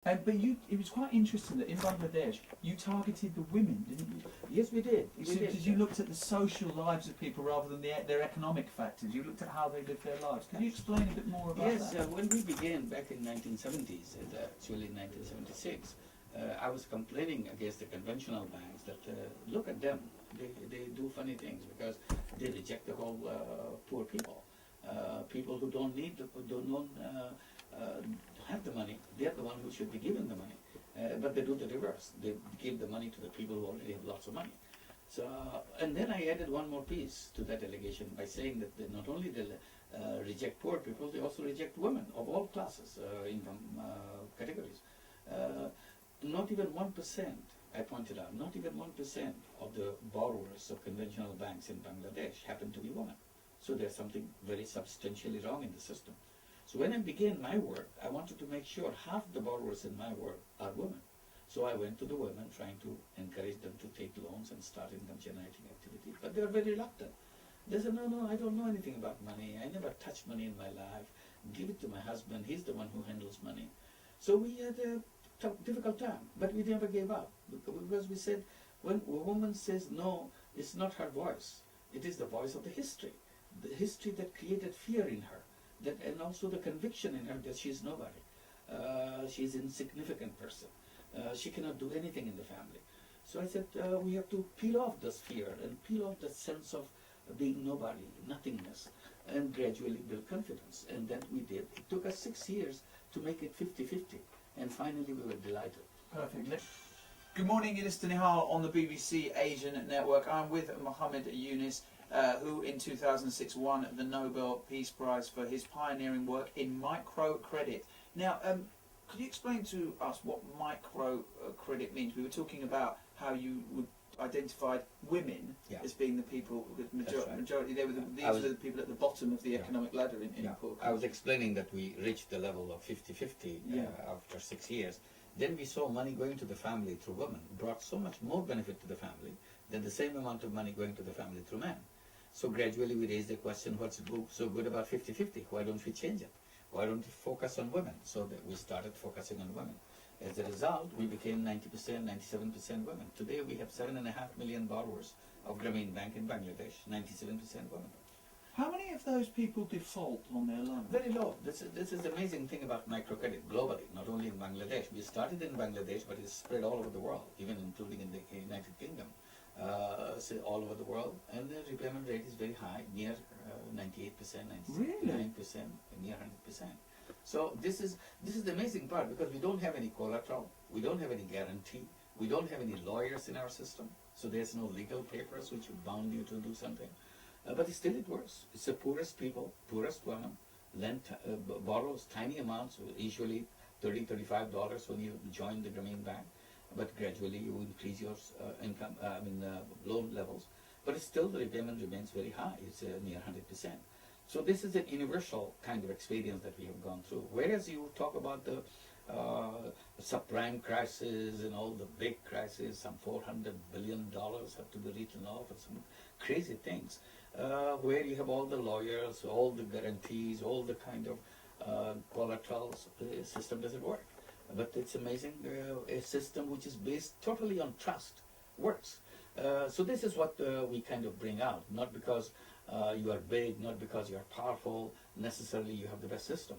But it was quite interesting that in Bangladesh you targeted the women, didn't you? Yes, we did. Because you looked at the social lives of people rather than their economic factors. You looked at how they lived their lives. Can you explain a bit more about that? Yes, when we began back in 1970s, actually in 1976, I was complaining against the conventional banks that look at them. They do funny things because they reject the whole poor people, people who don't need don't have the money. They're the one who should be given the money, but they do the reverse. They give the money to the people who already have lots of money. So, and then I added one more piece to that allegation by saying that they not only they reject poor people, they also reject women of all classes, income categories. Not even 1%, I pointed out, not even 1% of the borrowers of conventional banks in Bangladesh happen to be women. So there's something very substantially wrong in the system. So when I began my work, I wanted to make sure half the borrowers in my work are women. So I went to the women trying to encourage them to take loans and start income generating activities. But they were very reluctant. They said, no, I don't know anything about money. I never touched money in my life. Give it to my husband. He's the one who handles money. So we had a difficult time, but we never gave up. Because we said, when a woman says no, it's not her voice. It is the voice of the history that created fear in her. And also the conviction in her that she's nobody. She's an insignificant person. She cannot do anything in the family. So I said, we have to peel off this fear and peel off the sense of being nobody, nothingness, and gradually build confidence. And that we did. It took us 6 years to make it 50-50. And finally we were delighted. Perfect. Good morning, Yunus Nihal on the BBC Asian Network. I'm with Muhummad Yunus, who in 2006 won the Nobel Peace Prize for his pioneering work in microcredit. Now, could you explain to us what microcredit means? We were talking about how you would identified women as being the people, the majority. They were these were the people at the bottom of the economic ladder in poor countries. I was explaining that we reached the level of 50-50 after 6 years. Then we saw money going to the family through women brought so much more benefit to the family than the same amount of money going to the family through men. So gradually we raised the question, what's so good about 50-50? Why don't we change it? Why don't we focus on women? So that we started focusing on women. As a result, we became 90%, 97% women. Today we have 7.5 million borrowers of Grameen Bank in Bangladesh, 97% women. How many of those people default on their loan? Very low. This is the amazing thing about microcredit globally, not only in Bangladesh. We started in Bangladesh, but it's spread all over the world, even including in the United Kingdom. So all over the world, and the repayment rate is very high, near 98%, 99%, near 100%. So this is the amazing part, because we don't have any collateral, we don't have any guarantee, we don't have any lawyers in our system, so there's no legal papers which would bound you to do something. But still it works. It's the poorest people, poorest women, borrows tiny amounts, usually $30, $35 when you join the Grameen Bank. But gradually you increase your income, loan levels. But still the repayment remains very high. It's near 100%. So this is a universal kind of experience that we have gone through. Whereas you talk about the subprime crisis and all the big crises, some $400 billion have to be written off and some crazy things, where you have all the lawyers, all the guarantees, all the kind of collaterals, the system doesn't work. But it's amazing, a system which is based totally on trust works. So this is what we kind of bring out, not because you are big, not because you are powerful, necessarily you have the best system.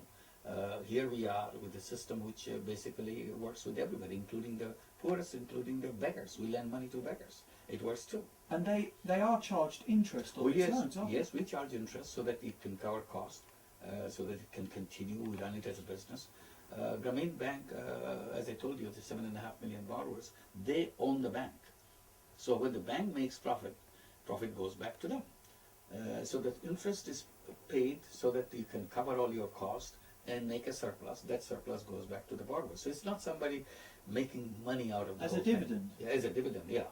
Here we are with a system which basically works with everybody, including the poorest, including the beggars. We lend money to beggars. It works too. And they are charged interest on these loans, aren't they? Yes, we charge interest so that it can cover cost, so that it can continue. We run it as a business. Grameen Bank, as I told you, the 7.5 million borrowers, they own the bank. So when the bank makes profit goes back to them. So that interest is paid so that you can cover all your cost and make a surplus. That surplus goes back to the borrower. So it's not somebody making money out of the as a dividend. Yeah, as a dividend, yeah,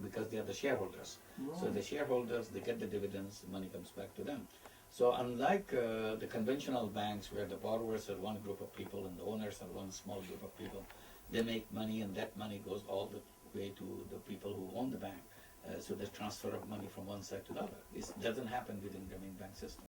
because they are the shareholders. Right. So the shareholders, they get the dividends, the money comes back to them. So unlike the conventional banks where the borrowers are one group of people and the owners are one small group of people, they make money and that money goes all the way to the people who own the bank. So the transfer of money from one side to the other. This doesn't happen within the Grameen Bank system.